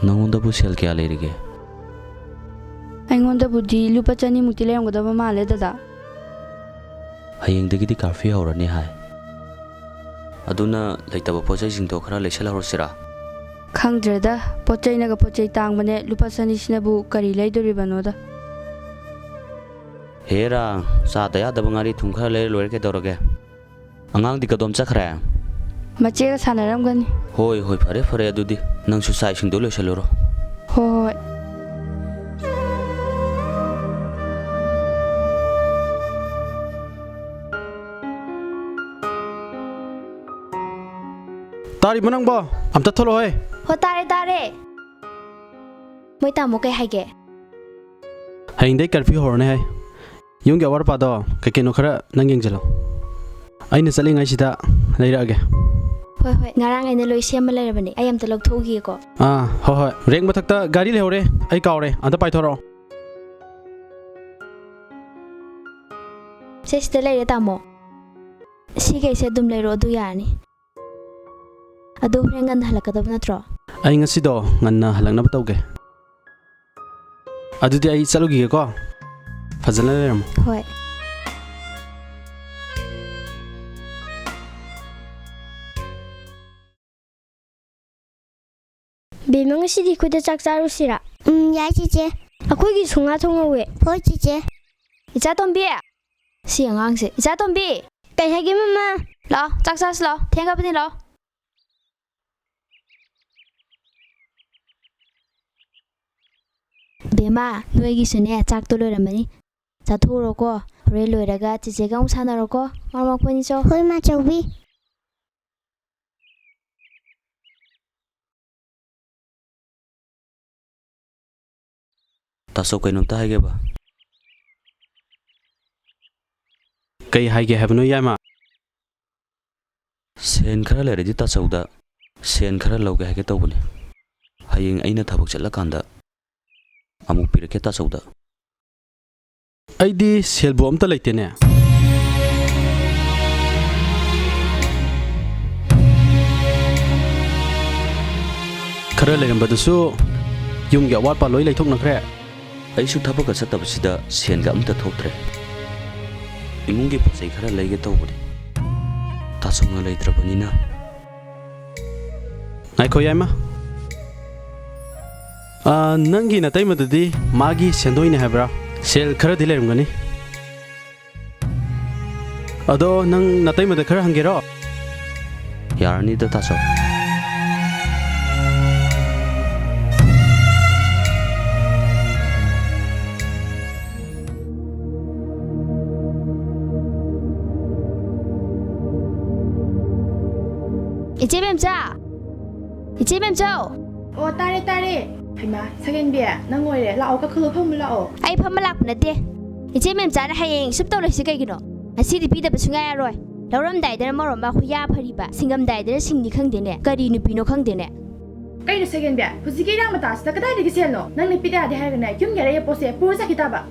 ꯅꯪꯉꯣꯟꯗꯕꯨ ꯁꯦꯜ ꯀꯌꯥ ꯂꯩꯔꯤꯒꯦ? ꯑꯩꯉꯣꯟꯗꯕꯨꯗꯤ ꯂꯨꯄꯥ 200ꯃꯨꯛꯇꯤ ꯂꯩꯔꯝꯒꯗꯕ ꯃꯥꯜꯂꯦ ꯗꯗꯥ. ꯍꯌꯦꯡꯗꯒꯤꯗꯤ ꯀꯥꯔꯐ꯭ꯌꯨ ꯍꯧꯔꯅꯤ ꯍꯥꯏ. ꯑꯗꯨꯅ ꯂꯩꯇꯕ ꯄꯣꯠꯆꯩꯁꯤꯡꯗꯣ ꯈꯔ ꯂꯩꯁꯜꯍꯧꯔꯁꯤꯔꯥ? ꯈꯪꯗ꯭ꯔꯦꯗ, ꯄꯣꯠꯆꯩꯅꯒ ꯄꯣꯠꯆꯩ ꯇꯥꯡꯕꯅꯦ, ꯂꯨꯄꯥ 200ꯁꯤꯅꯕꯨ ꯀꯔꯤ ꯂꯩꯗꯣꯔꯤꯕꯅꯣꯗ. ꯍꯦꯔꯥ, ꯆꯥꯗ ꯌꯥꯗꯕ ꯉꯥꯔꯤ ꯊꯨꯝ ꯈꯔ ꯂꯩꯔ ꯂꯣꯏꯔꯦ ꯀꯩꯗꯧꯔꯒꯦ? ꯑꯉꯥꯡꯗꯤ ꯀꯗꯣꯝ ꯆꯠꯈ꯭ꯔꯦ? ꯃꯆꯦꯒ ꯁꯥꯟꯅꯔꯝꯒꯅꯤ. ꯍꯣꯏ ꯐꯔꯦ ꯑꯗꯨꯗꯤ ꯅꯪꯁꯨ ꯆꯥꯛ ꯏꯁꯤꯡꯗꯣ ꯂꯣꯏꯁꯜꯂꯨꯔꯣ. ꯍꯣꯏ. ꯇꯥꯔꯤꯕ ꯅꯪꯕꯣ? ꯑꯝꯇ ꯊꯣꯛꯂꯛꯑꯣ. ꯍꯣ ꯇꯥꯔꯦ. ꯃꯣꯏ ꯇꯥꯃꯣ ꯀꯩ ꯍꯥꯏꯒꯦ? ꯍꯌꯦꯡꯗꯩ ꯀꯥꯔꯐ꯭ꯌꯨ ꯍꯧꯔꯅꯤ ꯍꯥꯏ. ꯌꯨꯝꯒꯤ ꯑꯋꯥꯠ ꯑꯄꯥꯗꯣ ꯀꯩꯀꯩꯅꯣ ꯈꯔ ꯅꯪ ꯌꯦꯡꯁꯤꯜꯂꯣ. ꯑꯩꯅ ꯆꯠꯂꯤꯉꯩꯁꯤꯗ ꯂꯩꯔꯛꯑꯒꯦ. ꯍꯣꯏ. ꯉꯔꯥꯡ ꯑꯩꯅ ꯂꯣꯏ ꯁꯦꯝꯃ ꯂꯩꯔꯕꯅꯦ. ꯑꯩ ꯑꯝꯇ ꯂꯧꯊꯣꯛꯎꯈꯤꯒꯦꯀꯣ. ꯍꯣꯏ. ꯔꯦꯛ ꯃꯊꯛꯇ ꯒꯥꯔꯤ ꯂꯩꯍꯧꯔꯦ. ꯑꯩ ꯀꯥꯎꯔꯦ. ꯑꯝꯇ ꯄꯥꯏꯊꯣꯔꯛꯑꯣ. ꯁꯤꯗ ꯂꯩꯔꯦ ꯇꯥꯃꯣ. ꯁꯤꯈꯩꯁꯦ ꯑꯗꯨꯝ ꯂꯩꯔꯣ, ꯑꯗꯨ ꯌꯥꯔꯅꯤ. ꯑꯗꯣ ꯍꯣꯔꯦꯟ ꯉꯟꯅ ꯍꯜꯂꯛꯀꯗꯕ ꯅꯠꯇ꯭ꯔꯣ? ꯑꯩ ꯉꯁꯤꯗꯣ ꯉꯟꯅ ꯍꯜꯂꯛꯅꯕ ꯇꯧꯒꯦ. ꯑꯗꯨꯗꯤ ꯑꯩ ꯆꯠꯂꯨꯈꯤꯒꯦꯀꯣ. ꯐꯖꯅ ꯂꯩꯔꯝꯃꯣ. ꯍꯣꯏ. ꯕꯦꯝꯃ ꯉꯁꯤꯗꯤ ꯑꯩꯈꯣꯏꯗ ꯆꯥꯛ ꯆꯥꯔꯨꯁꯤꯔꯥ? ꯌꯥꯏ ꯆꯤꯆꯦ. ꯑꯩꯈꯣꯏꯒꯤꯁꯨ ꯉꯥ ꯊꯣꯡꯍꯧꯋꯦ. ꯍꯣꯏ ꯆꯤꯆꯦ. ꯏꯆꯥꯇꯣꯝꯕꯤ! ꯁꯤ ꯑꯉꯥꯡꯁꯦ. ꯏꯆꯥꯇꯣꯝꯕꯤ! ꯀꯩ ꯍꯥꯏꯒꯦ ꯃꯃꯥ? ꯂꯥꯛꯑꯣ, ꯆꯥꯛ ꯆꯥꯁꯤ ꯂꯥꯛꯑꯣ. ꯊꯦꯡꯉꯕꯅꯤ ꯂꯥꯛꯑꯣ. ꯕꯦꯝꯃ, ꯅꯣꯏꯒꯤꯁꯨꯅꯦ ꯆꯥꯛꯇꯣ ꯂꯣꯏꯔꯝꯃꯅꯤ. ꯆꯥꯊꯣꯛꯎꯔꯣꯀꯣ. ꯍꯣꯔꯦꯟ ꯂꯣꯏꯔꯒ ꯆꯤꯆꯦꯒ ꯑꯃꯨꯛ ꯁꯥꯟꯅꯔꯣꯀꯣ. ꯃꯔꯃꯛꯄꯅꯤ ꯆꯣ. ꯍꯣꯏ ꯃꯥꯆꯧꯕꯤ. ꯇꯥꯆꯧ ꯀꯩꯅꯣꯝꯇ ꯍꯥꯏꯒꯦꯕ. ꯀꯩ ꯍꯥꯏꯒꯦ ꯍꯥꯏꯕꯅꯣ ꯌꯥꯏꯃ? ꯁꯦꯟ ꯈꯔ ꯂꯩꯔꯗꯤ ꯇꯥꯆꯧꯗ ꯁꯦꯟ ꯈꯔ ꯂꯧꯒꯦ ꯍꯥꯏꯒꯦ ꯇꯧꯕꯅꯤ. ꯍꯌꯦꯡ ꯑꯩꯅ ꯊꯕꯛ ꯆꯠꯂꯀꯥꯟꯗ ꯑꯃꯨꯛ ꯄꯤꯔꯛꯀꯦ ꯇꯥꯆꯧꯗ. ꯑꯩꯗꯤ ꯁꯦꯜꯕꯨ ꯑꯝꯇ ꯂꯩꯇꯦꯅꯦ. ꯈꯔ ꯂꯩꯔꯝꯕꯗꯨꯁꯨ ꯌꯨꯝꯒꯤ ꯑꯋꯥꯠꯄ ꯂꯣꯏ ꯂꯩꯊꯣꯛꯅꯈ꯭ꯔꯦ. ꯑꯩꯁꯨ ꯊꯕꯛꯀ ꯆꯠꯇꯕꯁꯤꯗ ꯁꯦꯟꯒ ꯑꯝꯇ ꯊꯣꯛꯇ꯭ꯔꯦ. ꯏꯃꯨꯡꯒꯤ ꯄꯣꯠꯆꯩ ꯈꯔ ꯂꯩꯒꯦ ꯇꯧꯕꯅꯤ. ꯇꯥꯆꯧꯅ ꯂꯩꯇ꯭ꯔꯕꯅꯤꯅ. ꯉꯥꯏꯈꯣ ꯌꯥꯏꯃ. ꯅꯪꯒꯤ ꯅꯇꯩꯃꯗꯨꯗꯤ ꯃꯥꯒꯤ ꯁꯦꯟꯗꯣꯏꯅꯤ ꯍꯥꯏꯕ꯭ꯔꯥ? ꯁꯦꯜ ꯈꯔꯗꯤ ꯂꯩꯔꯝꯒꯅꯤ. ꯑꯗꯣ ꯅꯪ ꯅꯇꯩꯃꯗ ꯈꯔ ꯍꯪꯒꯦꯔꯣ? ꯌꯥꯔꯅꯤꯗ ꯇꯥꯆꯧ. 이제 뱀자! 이제 뱀자! ꯇꯥꯔꯦ. ꯍꯩꯃꯥ, ꯁꯒꯦꯟꯕꯤ, ꯅꯪ ꯑꯣꯏꯔꯦ. ꯂꯥꯛꯑꯣ, ꯀꯛꯈꯠꯂꯣ, ꯐꯝꯃꯨ ꯂꯥꯛꯑꯣ. ꯑꯩ ꯐꯝꯕ ꯂꯥꯛꯄ ꯅꯠꯇꯦ. 이제 뱀자는 ꯍꯌꯦꯡ ꯁꯨꯞ ꯇꯧꯔꯁꯤ ꯀꯩꯒꯤꯅꯣ? ꯉꯁꯤꯗꯤ ꯄꯤꯗꯕ ꯁꯨꯡꯌꯥ ꯌꯥꯔꯣꯏ. ꯂꯧꯔꯝꯗꯥꯏꯗꯅ ꯃꯔꯣꯝ ꯑꯃ ꯍꯨꯌꯥ ꯐꯔꯤꯕ, ꯁꯤꯡꯉꯝꯗꯥꯏꯗꯅ ꯁꯤꯡꯅꯤ ꯈꯪꯗꯦꯅꯦ. ꯀꯔꯤ ꯅꯨꯄꯤꯅꯣ ꯈꯪꯗꯦꯅꯦ. ꯀꯩꯅꯣ ꯁꯒꯦꯟꯕꯤ? ꯍꯧꯖꯤꯛꯀꯤ ꯏꯔꯥꯡ ꯃꯇꯥꯁꯤꯗ ꯀꯗꯥꯏꯗꯒꯤ ꯁꯦꯜꯅꯣ? ꯅꯪꯅ ꯄꯤꯗ ꯌꯥꯗꯦ ꯍꯥꯏꯔꯒꯅꯦ ꯌꯨꯝꯒꯤ ꯑꯔꯩꯕ ꯄꯣꯠꯁꯦ ꯄꯨꯔ ꯆꯠꯈꯤ ꯇꯥꯕ.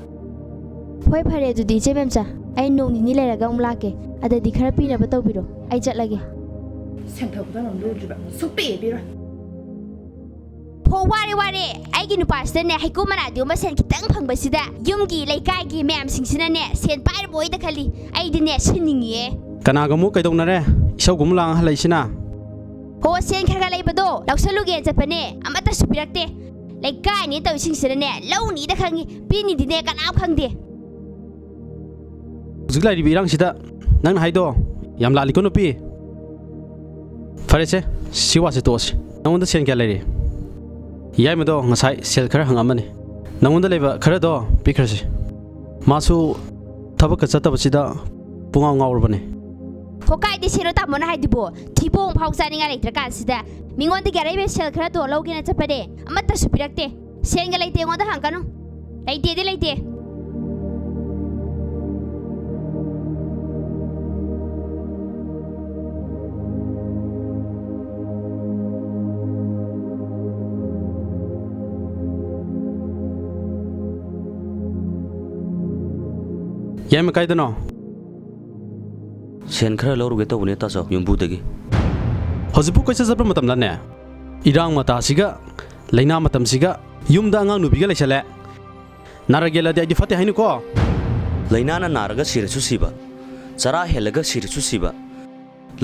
ꯍꯣꯏ ꯐꯔꯦ ꯑꯗꯨꯗꯤ 이제 뱀자. ꯑꯩ ꯅꯣꯡ ꯅꯤꯅꯤ ꯂꯩꯔꯒ ꯑꯃꯨꯛ ꯂꯥꯛꯀꯦ. ꯑꯗꯨꯗꯤ ꯈꯔ ꯄꯤꯅꯕ ꯇꯧꯕꯤꯔꯣ. ꯑꯩ ꯆꯠꯂꯒꯦ. ꯁꯦꯟꯊꯣꯛꯄꯗ ꯂꯨꯗ꯭ꯔꯤꯕ. ꯁꯨꯛꯄꯤ ꯄꯤꯔꯣꯏ. ꯍꯣ ꯋꯥꯔꯦ. ꯑꯩꯒꯤ ꯅꯨꯄꯥꯁꯤꯗꯅꯦ ꯍꯩꯀꯨ ꯃꯅꯥꯗꯤ ꯑꯃ ꯁꯦꯟ ꯈꯤꯇꯪ ꯐꯪꯕꯁꯤꯗ ꯌꯨꯝꯒꯤ ꯂꯩꯀꯥꯏꯒꯤ ꯃꯌꯥꯝꯁꯤꯡꯁꯤꯅꯅꯦ ꯁꯦꯟ ꯄꯥꯏꯔꯕꯣꯏꯗ ꯈꯜꯂꯤ. ꯑꯩꯗꯤꯅꯦ ꯁꯤꯟꯅꯤꯡꯉꯤꯌꯦ. ꯀꯅꯥꯒ ꯑꯃꯨꯛ ꯀꯩꯗꯧꯅꯔꯦ? ꯏꯁꯧꯒꯨꯝ ꯂꯥꯡꯍꯜꯂꯛꯏꯁꯤꯅ? ꯍꯣ ꯁꯦꯟ ꯈꯔ ꯂꯩꯕꯗꯣ ꯂꯧꯁꯜꯂꯨꯒꯦ ꯆꯠꯄꯅꯦ. ꯑꯃꯠꯇꯁꯨ ꯄꯤꯔꯛꯇꯦ. ꯂꯩꯀꯥꯏꯅꯤ ꯇꯧꯏꯁꯤꯡꯁꯤꯅꯅꯦ ꯂꯧꯅꯤꯗ ꯈꯪꯉꯤ. ꯄꯤꯅꯤꯗꯤꯅꯦ ꯀꯅꯥꯝ ꯈꯪꯗꯦ. ꯍꯧꯖꯤꯛ ꯂꯩꯔꯤꯕ ꯏꯔꯥꯡꯁꯤꯗ ꯅꯪꯅ ꯍꯥꯏꯗꯣ ꯌꯥꯝ ꯂꯥꯜꯂꯤꯀꯣ ꯅꯨꯄꯤ. ꯐꯔꯦꯁꯦ, ꯁꯤ ꯋꯥꯁꯦ ꯇꯣꯛꯑꯁꯤ. ꯅꯪꯉꯣꯟꯗ ꯁꯦꯟ ꯀꯌꯥ ꯂꯩꯔꯤ? ꯌꯥꯏꯃꯗꯣ ꯉꯁꯥꯏ ꯁꯦꯜ ꯈꯔ ꯍꯪꯉꯝꯕꯅꯤ. ꯅꯪꯉꯣꯟꯗ ꯂꯩꯕ ꯈꯔꯗꯣ ꯄꯤꯈ꯭ꯔꯁꯤ. ꯃꯥꯁꯨ ꯊꯕꯛꯀ ꯆꯠꯇꯕꯁꯤꯗ ꯄꯨꯡꯉꯥꯎ ꯉꯥꯎꯔꯕꯅꯦ. ꯍꯣ ꯀꯥꯏꯗꯦ ꯁꯦꯜꯅꯣ ꯇꯥꯃꯣꯅ ꯍꯥꯏꯗꯨꯕꯣ? ꯊꯤꯕꯣꯡ ꯐꯥꯎ ꯆꯥꯅꯤꯡꯉꯥꯏ ꯂꯩꯇ꯭ꯔꯀꯥꯟꯁꯤꯗ ꯃꯤꯉꯣꯟꯗꯒꯤ ꯑꯔꯩꯕ ꯁꯦꯜ ꯈꯔꯗꯣ ꯂꯧꯒꯦꯅ ꯆꯠꯄꯅꯦ. ꯑꯃꯠꯇꯁꯨ ꯄꯤꯔꯛꯇꯦ. ꯁꯦꯟꯒ ꯂꯩꯇꯦ ꯑꯩꯉꯣꯟꯗ ꯍꯪꯀꯅꯨ. ꯂꯩꯇꯦꯗꯤ ꯂꯩꯇꯦ. ꯌꯥꯏꯃ ꯀꯥꯏꯗꯅꯣ? ꯁꯦꯟ ꯈꯔ ꯂꯧꯔꯨꯒꯦ ꯇꯧꯕꯅꯦ ꯇꯥꯆꯧ ꯌꯨꯝꯕꯨꯗꯒꯤ. ꯍꯧꯖꯤꯛꯄꯨ ꯀꯣꯏꯆꯠ ꯆꯠꯄ ꯃꯇꯝꯗꯅꯦ? ꯏꯔꯥꯡ ꯃꯇꯥꯁꯤꯒ ꯂꯩꯅꯥ ꯃꯇꯝꯁꯤꯒ ꯌꯨꯝꯗ ꯑꯉꯥꯡ ꯅꯨꯕꯤꯒ ꯂꯩꯁꯜꯂꯦ ꯅꯥꯔꯒꯦꯂꯗꯤ ꯑꯩꯗꯤ ꯐꯠꯇꯦ ꯍꯥꯏꯅꯨꯀꯣ ꯂꯩꯅꯥꯅ ꯅꯥꯔꯒ ꯁꯤꯔꯁꯨ ꯁꯤꯕ ꯆꯔꯥ ꯍꯦꯜꯂꯒ ꯁꯤꯔꯁꯨ ꯁꯤꯕ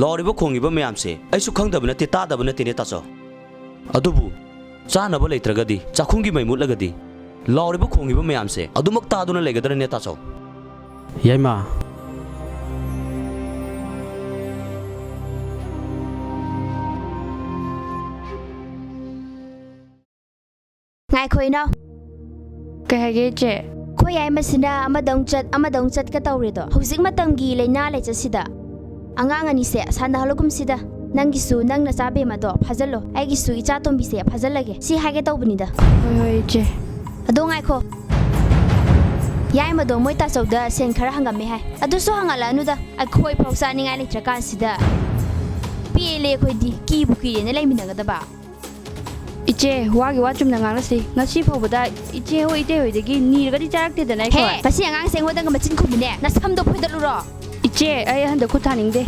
ꯂꯥꯎꯔꯤꯕ ꯈꯣꯡꯉꯤꯕ ꯃꯌꯥꯝꯁꯦ ꯑꯩꯁꯨ ꯈꯪꯗꯕ ꯅꯠꯇꯦ ꯇꯥꯗꯕ ꯅꯠꯇꯦꯅꯦ ꯇꯥꯆꯧ ꯑꯗꯨꯕꯨ ꯆꯥꯅꯕ ꯂꯩꯇ꯭ꯔꯒꯗꯤ ꯆꯥꯛꯈꯨꯝꯒꯤ ꯃꯩ ꯃꯨꯠꯂꯒꯗꯤ ꯂꯥꯎꯔꯤꯕ ꯈꯣꯡꯉꯤꯕ ꯃꯌꯥꯝꯁꯦ ꯑꯗꯨꯃꯛ ꯇꯥꯗꯨꯅ ꯂꯩꯒꯗ꯭ꯔꯅꯦ ꯇꯥꯆꯧ ꯌꯥꯏꯃ ꯉꯥꯏꯈꯣ ꯏꯅꯥꯎ ꯀꯩ ꯍꯥꯏꯒꯦ ꯏꯆꯦ ꯈꯣꯏ ꯌꯥꯏꯃꯁꯤꯅ ꯑꯃꯗꯧ ꯆꯠꯀ ꯇꯧꯔꯦꯗꯣ ꯍꯧꯖꯤꯛ ꯃꯇꯝꯒꯤ ꯂꯩꯅꯥ ꯂꯩꯆꯠꯁꯤꯗ ꯑꯉꯥꯡ ꯑꯅꯤꯁꯦ ꯁꯥꯟꯅꯍꯜꯂꯨꯒꯨꯝꯁꯤꯗ ꯅꯪꯒꯤꯁꯨ ꯅꯪ ꯅꯆꯥ ꯕꯦꯝꯃꯗꯣ ꯐꯥꯖꯜꯂꯣ ꯑꯩꯒꯤꯁꯨ ꯏꯆꯥ ꯇꯣꯝꯕꯤꯁꯦ ꯐꯥꯖꯜꯂꯒꯦ ꯁꯤ ꯍꯥꯏꯒꯦ ꯇꯧꯕꯅꯤꯗ ꯍꯣꯏ ꯍꯣꯏ ꯏꯆꯦ ꯑꯗꯣ ꯉꯥꯏꯈꯣ ꯌꯥꯏꯃꯗꯣ ꯃꯣꯏ ꯇꯥꯆꯧꯗ ꯁꯦꯟ ꯈꯔ ꯍꯪꯉꯝꯃꯦ ꯍꯥꯏ ꯑꯗꯨꯁꯨ ꯍꯪꯍꯜꯂꯛꯑꯅꯨꯗ ꯑꯩꯈꯣꯏ ꯐꯥꯎ ꯆꯥꯅꯤꯡꯉꯥꯏ ꯂꯩꯇ꯭ꯔꯀꯥꯟꯁꯤꯗ ꯄꯦꯜꯂꯦ ꯑꯩꯈꯣꯏꯗꯤ ꯀꯤꯕꯨ ꯀꯤꯔꯦꯅ ꯂꯩꯃꯤꯟꯅꯒꯗꯕ ꯏꯆꯦ ꯋꯥꯒꯤ ꯋꯥ ꯆꯨꯝꯅ ꯉꯥꯡꯅꯁꯤ ꯉꯁꯤ ꯐꯥꯎꯕꯗ ꯏꯆꯦ ꯍꯣꯏ ꯏꯇꯩ ꯍꯣꯏꯗꯒꯤ ꯅꯤꯔꯒꯗꯤ ꯆꯥꯔꯛꯇꯦꯗꯅ ꯍꯦ ꯑꯩꯈꯣꯏ ꯃꯁꯤ ꯑꯉꯥꯡꯁꯦ ꯑꯩꯉꯣꯟꯗꯒ ꯃꯆꯤꯟ ꯈꯨꯝꯃꯤꯅꯦ ꯅꯁꯝꯗꯣ ꯐꯣꯏꯗꯠꯂꯨꯔꯣ ꯏꯆꯦ ꯑꯩ ꯍꯟꯗꯛ ꯈꯨꯠ ꯊꯥꯅꯤꯡꯗꯦ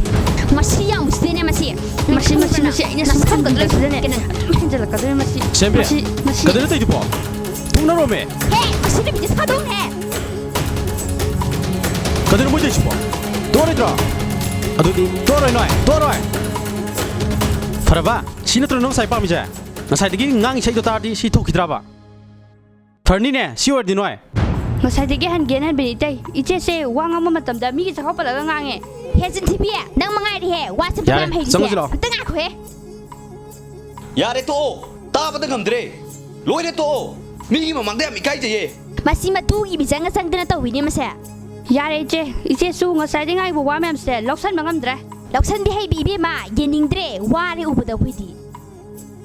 ꯃꯁꯤ ꯌꯥꯝ ꯎꯁꯤꯇꯦꯅꯦ ꯃꯁꯤ ꯃꯁꯤ ꯑꯩꯅ ꯁꯝꯒꯗ꯭ꯔꯦ ꯍꯦꯟꯖꯜꯂꯛꯀꯗ꯭ꯔꯦ ꯃꯁꯤ ꯁꯦꯝꯕꯤ ꯃꯁꯤ ꯀꯗꯅ ꯇꯩꯗꯨꯕꯣ ꯊꯣꯡꯅꯔꯣꯃꯦ ꯍꯦ ꯃꯁꯤ ꯅꯨꯄꯤꯁꯦ ꯊꯥꯗꯣꯛꯍꯦ ꯀꯗꯅ ꯃꯣꯏ ꯇꯩꯁꯤꯕꯣ ꯇꯣꯔꯣꯏꯗ꯭ꯔꯣ ꯑꯗꯨꯗꯤ ꯇꯣꯔꯣꯏ ꯅꯣꯏ ꯇꯣꯔꯣꯏ ꯐꯔꯕ ꯁꯤ ꯅꯠꯇ꯭ꯔꯣ ꯅꯪ ꯉꯁꯥꯏ ꯄꯥꯝꯃꯤꯁꯦ ꯉꯁꯥꯏꯗꯒꯤ ꯉꯥꯡ ꯏꯁꯩꯗꯣ ꯇꯥꯔꯗꯤ ꯁꯤ ꯊꯣꯛꯈꯤꯗ꯭ꯔꯕ ꯐꯔꯅꯤꯅꯦ ꯁꯤ ꯑꯣꯏꯔꯗꯤ ꯅꯣꯏ ꯉꯁꯥꯏꯗꯒꯤ ꯍꯟꯒꯦꯅ ꯍꯟꯕꯅꯤ ꯏꯇꯩ ꯏꯆꯦꯁꯦ ꯋꯥ ꯉꯥꯡꯕ ꯃꯇꯝꯗ ꯃꯤꯒꯤ ꯆꯈꯥꯎ ꯄꯜꯂꯒ ꯉꯥꯡꯉꯦ ꯍꯦ ꯆꯤꯟꯊꯤꯕꯤ ꯅꯪ ꯃꯉꯥꯏꯔꯤꯍꯦ ꯋꯥ ꯁꯤꯟꯕ ꯌꯥꯔꯦ, ꯌꯥꯝ ꯍꯩꯔꯤꯁꯦ ꯆꯪꯉꯁꯤ ꯂꯥꯛꯑꯣ. ꯑꯝꯇ ꯉꯥꯏꯈꯣꯍꯦ ꯌꯥꯔꯦ ꯇꯣꯛꯑꯣ ꯇꯥꯕꯗ ꯉꯝꯗ꯭ꯔꯦ ꯂꯣꯏꯔꯦ ꯇꯣꯛꯑꯣ ꯃꯤꯒꯤ ꯃꯃꯥꯡꯗ ꯌꯥꯝ ꯏꯀꯥꯏꯖꯩꯌꯦ ꯃꯁꯤ ꯃꯇꯨꯒꯤ ꯃꯤꯆꯪꯒ ꯆꯪꯗꯅ ꯇꯧꯋꯤꯅꯦ ꯃꯁꯦ ꯌꯥꯔꯦ ꯏꯆꯦꯁꯨ ꯉꯁꯥꯏꯗꯒꯤ ꯉꯥꯏꯕ ꯋꯥ ꯃꯌꯥꯝꯁꯦ ꯂꯧꯁꯟꯕ ꯉꯝꯗ꯭ꯔꯦ ꯂꯧꯁꯟꯕꯤ ꯍꯩꯕꯤ ꯏꯕꯦꯝꯃ ꯌꯦꯡꯅꯤꯡꯗ꯭ꯔꯦ ꯋꯥꯔꯦ ꯎꯕꯗ ꯑꯩꯈꯣꯏꯗꯤ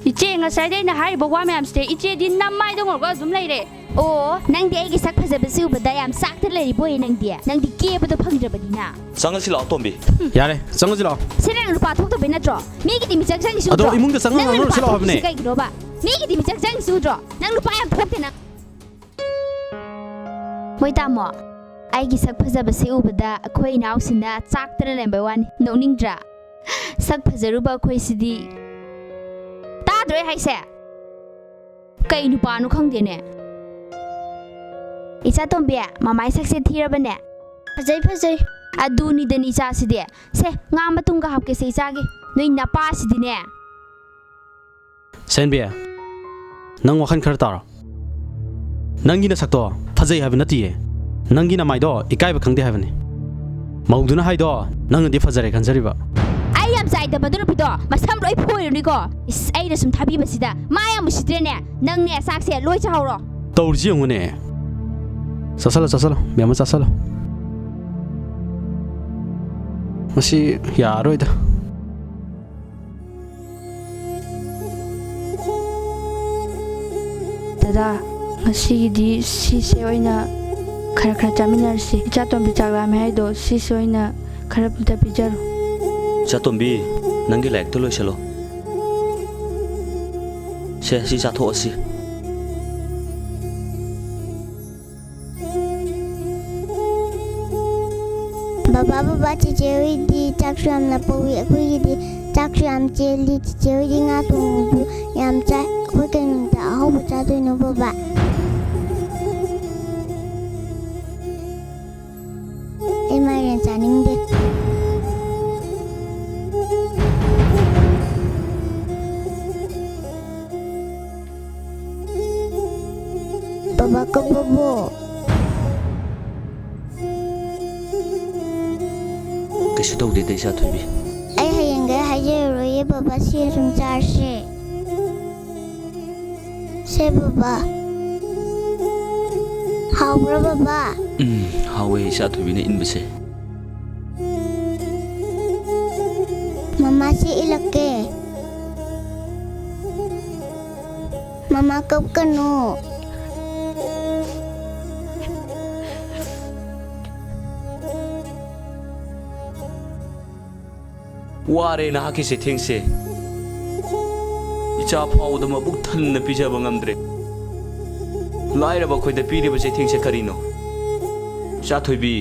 ꯏꯆꯦ ꯉꯁꯥꯏꯗꯩ ꯑꯩꯅ ꯍꯥꯏꯔꯤꯕ ꯋꯥ ꯃꯌꯥꯝꯁꯦ ꯏꯆꯦꯗꯤ ꯅꯝꯃꯥꯏꯗ ꯉꯧꯔꯒ ꯑꯗꯨꯝ ꯂꯩꯔꯦ ꯑꯣ ꯅꯪꯗꯤ ꯑꯩꯒꯤ ꯁꯛ ꯐꯖꯕꯁꯤ ꯎꯕꯗ ꯌꯥꯝ ꯆꯥꯛꯇ ꯂꯩꯔꯤꯕꯣꯏ ꯅꯪꯗꯤ ꯀꯦꯕꯗꯣ ꯐꯪꯗ꯭ꯔꯕꯅꯤꯅ ꯆꯪꯉꯁꯤ ꯂꯥꯛꯑꯣ ꯇꯣꯝꯕꯤ ꯌꯥꯔꯦ ꯆꯪꯉꯁꯤ ꯂꯥꯛꯑꯣ ꯁꯤ ꯅꯪ ꯅꯨꯄꯥ ꯊꯣꯛꯇꯕꯩ ꯅꯠꯇ꯭ꯔꯣ ꯃꯤꯒꯤꯗꯤ ꯃꯤꯆꯪ ꯆꯪꯉꯤꯁꯤ ꯑꯗꯣ ꯎꯗ꯭ꯔꯣ ꯏꯃꯨꯡꯗ ꯆꯪꯉ ꯅꯪꯅ ꯉꯥꯡꯅꯔꯨꯁꯤ ꯅꯨꯄꯥ ꯂꯥꯛꯑꯣ ꯍꯥꯏꯕꯅꯦ. ꯊꯣꯛꯏꯁꯤ ꯀꯩꯒꯤꯅꯣꯕ ꯃꯤꯒꯤꯗꯤ ꯃꯤꯆꯪ ꯆꯪꯉꯤꯁꯤ ꯎꯗ꯭ꯔꯣ ꯅꯪ ꯅꯨꯄꯥ ꯌꯥꯝ ꯊꯣꯛꯇꯦ ꯅꯪ ꯃꯣꯏ ꯇꯥꯃꯣ ꯑꯩꯒꯤ ꯁꯛ ꯐꯖꯕꯁꯤ ꯎꯕꯗ ꯑꯩꯈꯣꯏ ꯏꯅꯥꯎꯁꯤꯅ ꯆꯥꯛꯇꯅ ꯂꯩꯔꯝꯕꯩ ꯋꯥꯅꯤ ꯅꯣꯛꯅꯤꯡꯗ꯭ꯔꯥ ꯁꯛ ꯐꯖꯔꯨꯕ ꯑꯩꯈꯣꯏꯁꯤꯗꯤ ꯇꯥꯗ꯭ꯔꯣ ꯑꯩ ꯍꯥꯏꯁꯦ ꯀꯩ ꯅꯨꯄꯥꯅꯣ ꯈꯪꯗꯦꯅꯦ ꯏꯆꯥ ꯇꯣꯝꯕꯤ ꯃꯃꯥꯏ ꯁꯛꯁꯦ ꯊꯤꯔꯕꯅꯦ ꯐꯖꯩ ꯑꯗꯨꯅꯤꯗꯅꯤ ꯏꯆꯥꯁꯤꯗꯤ ꯁꯦ ꯉꯥ ꯃꯇꯨꯡꯒ ꯍꯥꯞꯀꯦꯁꯦ ꯏꯆꯥꯒꯤ ꯅꯣꯏ ꯅꯄꯥꯁꯤꯗꯤꯅꯦ ꯁꯦꯟꯕꯤ ꯅꯪ ꯋꯥꯈꯜ ꯈꯔ ꯇꯥꯔꯣ ꯅꯪꯒꯤ ꯅꯁꯛꯇꯣ ꯐꯖꯩ ꯍꯥꯏꯕ ꯅꯠꯇꯤꯌꯦ ꯅꯪꯒꯤ ꯅꯃꯥꯏꯗꯣ ꯏꯀꯥꯏꯕ ꯈꯪꯗꯦ ꯍꯥꯏꯕꯅꯤ ꯃꯧꯗꯨꯅ ꯍꯥꯏꯗꯣ ꯅꯪꯅꯗꯤ ꯐꯖꯔꯦ ꯈꯟꯖꯔꯤꯕ ꯑꯩ ꯌꯥꯝ ꯆꯥꯏꯗꯕ ꯑꯗꯨ ꯅꯨꯄꯤꯗꯣ ꯃꯁꯝ ꯂꯣꯏ ꯐꯣꯏꯔꯨꯅꯤꯀꯣ ꯏꯁ ꯑꯩꯅ ꯁꯨꯝ ꯊꯥꯕꯤꯕꯁꯤꯗ ꯃꯥ ꯌꯥꯝ ꯎꯁꯤꯠꯇ꯭ꯔꯦꯅꯦ ꯅꯪꯅꯦ ꯆꯥꯛꯁꯦ ꯂꯣꯏ ꯆꯥꯍꯧꯔꯣ ꯇꯧꯔꯤꯁꯤ ꯌꯦꯡꯉꯨꯅꯦ ꯆꯠꯁꯜꯂꯣ ꯃꯌꯥꯝ ꯑꯃ ꯆꯠꯁꯜꯂꯣ ꯃꯁꯤ ꯌꯥꯔꯣꯏꯗ ꯗꯗꯥ ꯉꯁꯤꯒꯤꯗꯤ ꯁꯤꯁꯦ ꯑꯣꯏꯅ ꯈꯔ ꯆꯥꯃꯤꯟꯅꯔꯁꯤ ꯏꯆꯥ ꯇꯣꯝꯕꯤ ꯆꯥꯛ ꯂꯥꯝꯃꯦ ꯍꯥꯏꯗꯣ ꯁꯤꯁꯦ ꯑꯣꯏꯅ ꯈꯔ ꯑꯝꯇ ꯄꯤꯖꯔꯣ ꯆꯥꯇꯣꯝꯕꯤ ꯅꯪꯒꯤ ꯂꯥꯏꯔꯤꯛꯇꯣ ꯂꯣꯏꯁꯤꯜꯂꯣ ꯁꯦ ꯁꯤ ꯆꯥꯊꯣꯛꯑꯁꯤ ꯕꯕꯥ ꯆꯤꯆꯦ ꯍꯣꯏꯗꯤ ꯆꯥꯛꯁꯨ ꯌꯥꯝꯅ ꯄꯧꯏ ꯑꯩꯈꯣꯏꯒꯤꯗꯤ ꯆꯥꯛꯁꯨ ꯌꯥꯝ ꯆꯦꯜꯂꯤ ꯆꯤꯆꯦ ꯍꯣꯏꯗꯤ ꯉꯥ ꯊꯣꯡꯕꯁꯨ ꯌꯥꯝ ꯆꯥꯏ ꯑꯩꯈꯣꯏ ꯀꯩꯅꯣꯝꯇ ꯑꯍꯥꯎꯕ ꯆꯥꯗꯣꯏꯅꯣ ꯕꯕꯥ ꯑꯩ ꯃꯥꯏꯔꯦꯟ ꯆꯥꯅꯤꯡꯗꯦ ꯕꯕꯥ ꯀꯞꯄꯕꯣ ꯀꯩꯁꯨ ꯇꯧꯗꯦꯗ ꯏꯆꯥ ꯊꯣꯏꯕꯤ ꯑꯩ ꯍꯌꯦꯡꯒꯩ ꯍꯥꯏꯖꯔꯔꯣꯏꯌꯦ ꯕꯕꯥ ꯁꯤ ꯁꯨꯝ ꯆꯥꯔꯁꯦ ꯁꯦ ꯕꯕꯥ ꯍꯥꯎꯕ꯭ꯔꯥ ꯕꯕꯥ ꯍꯥꯎꯋꯦ ꯏꯆꯥ ꯊꯣꯏꯕꯤꯅ ꯏꯟꯕꯁꯦ ꯃꯃꯥ ꯁꯤ ꯏꯜꯂꯛꯀꯦ ꯃꯃꯥ ꯀꯞꯀꯅꯨ ꯋꯥꯔꯦ ꯅꯍꯥꯛꯀꯤ ꯆꯩꯊꯦꯡꯁꯦ ꯏꯆꯥ ꯐꯥꯎꯕꯗ ꯃꯕꯨꯛ ꯊꯟꯅ ꯄꯤꯖꯕ ꯉꯝꯗ꯭ꯔꯦ ꯂꯥꯏꯔꯕ ꯑꯩꯈꯣꯏꯗ ꯄꯤꯔꯤꯕ ꯆꯩꯊꯦꯡꯁꯦ ꯀꯔꯤꯅꯣ ꯏꯆꯥ ꯊꯣꯏꯕꯤ